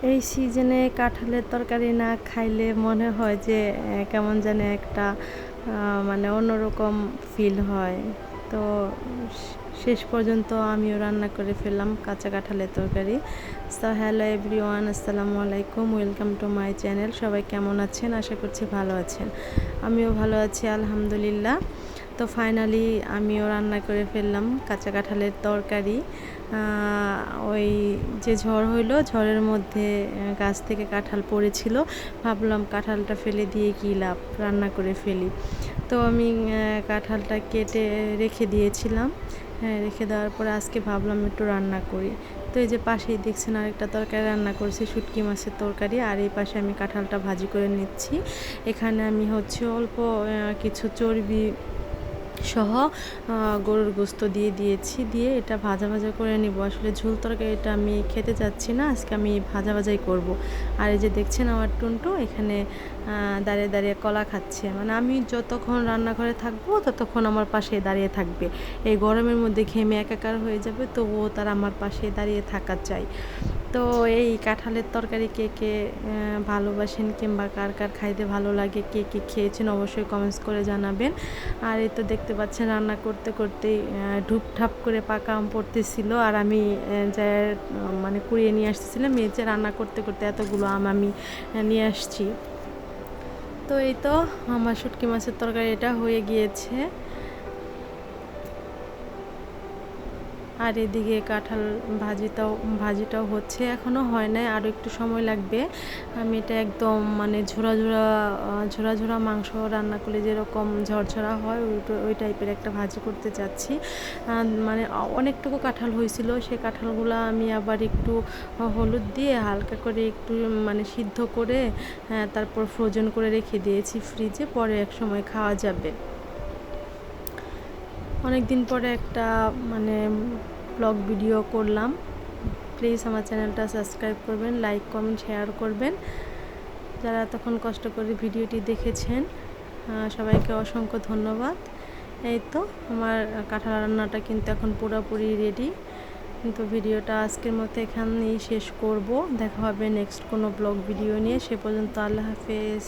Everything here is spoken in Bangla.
এই সিজনে কাঁঠালের তরকারি না খাইলে মনে হয় যে কেমন যেন একটা মানে অন্যরকম ফিল হয়। তো শেষ পর্যন্ত আমিও রান্না করে ফেললাম কাঁচা কাঁঠালের তরকারি। সো হ্যালো এভরিওয়ান, আসসালামু আলাইকুম, ওয়েলকাম টু মাই চ্যানেল। সবাই কেমন আছেন? আশা করছি ভালো আছেন। আমিও ভালো আছি আলহামদুলিল্লাহ। তো ফাইনালি আমিও রান্না করে ফেললাম কাঁচা কাঁঠালের তরকারি। ওই যে ঝড় হইলো, ঝড়ের মধ্যে গাছ থেকে কাঁঠাল পড়েছিল, ভাবলাম কাঁঠালটা ফেলে দিয়ে কী লাভ, রান্না করে ফেলি। তো আমি কাঁঠালটা কেটে রেখে দিয়েছিলাম। রেখে দেওয়ার পরে আজকে ভাবলাম একটু রান্না করি। তো এই যে পাশেই দেখছেন আরেকটা তরকারি রান্না করেছি, শুটকি মাছের তরকারি। আর এই পাশে আমি কাঁঠালটা ভাজি করে নিচ্ছি। এখানে আমি হচ্ছে অল্প কিছু চর্বি সহ গরুর গোস্ত দিয়ে দিয়েছি, দিয়ে এটা ভাজা ভাজা করে নিব। আসলে ঝোল তরকারি এটা আমি খেতে চাচ্ছি না, আজকে আমি ভাজা ভাজাই করব। আর এই যে দেখছেন আমার টুনটু এখানে দাঁড়িয়ে দাঁড়িয়ে কলা খাচ্ছে। মানে আমি যতক্ষণ রান্নাঘরে থাকবো ততক্ষণ আমার পাশে দাঁড়িয়ে থাকবে। এই গরমের মধ্যে ঘেমে একাকার হয়ে যাবে, তো ও তার আমার পাশে দাঁড়িয়ে থাকা চাই। তো এই কাঁঠালের তরকারি কে কে ভালোবাসেন, কিংবা কার কার খাইতে ভালো লাগে, কে কে খেয়েছেন অবশ্যই কমেন্টস করে জানাবেন। আর এই তো দেখতে পাচ্ছেন রান্না করতে করতেই ঢুপঢাপ করে পাকা আম পড়তেছিল, আর আমি যা মানে কুড়িয়ে নিয়ে আসতেছিলাম। এই যে রান্না করতে করতে এতগুলো আম আমি নিয়ে আসছি। তো এই তো আমার শুটকি মাছের তরকারি এটা হয়ে গিয়েছে। আর এদিকে কাঁঠাল ভাজিটাও হচ্ছে, এখনও হয় নাই, আরও একটু সময় লাগবে। আমি এটা একদম মানে ঝোড়া ঝোড়া ঝোড়া ঝোড়া মাংস রান্না করলে যেরকম ঝরঝরা হয় ওই টাইপের একটা ভাজি করতে চাচ্ছি। মানে অনেকটুকু কাঁঠাল হয়েছিল, সেই কাঁঠালগুলো আমি আবার একটু হলুদ দিয়ে হালকা করে একটু মানে সিদ্ধ করে তারপর ফ্রোজেন করে রেখে দিয়েছি ফ্রিজে, পরে এক সময় খাওয়া যাবে। অনেক দিন পরে একটা মানে ব্লগ ভিডিও করলাম। প্লিজ আমার চ্যানেলটা সাবস্ক্রাইব করবেন, লাইক কমেন্ট শেয়ার করবেন। যারা এতক্ষণ কষ্ট করে ভিডিওটি দেখেছেন সবাইকে অসংখ্য ধন্যবাদ। এই তো আমার কাঁঠাল রান্নাটা কিন্তু এখন পুরোপুরি রেডি। কিন্তু ভিডিওটা আজকের মতো এখানেই শেষ করব। দেখা হবে নেক্সট কোনো ব্লগ ভিডিও নিয়ে। সে পর্যন্ত আল্লাহ হাফেজ।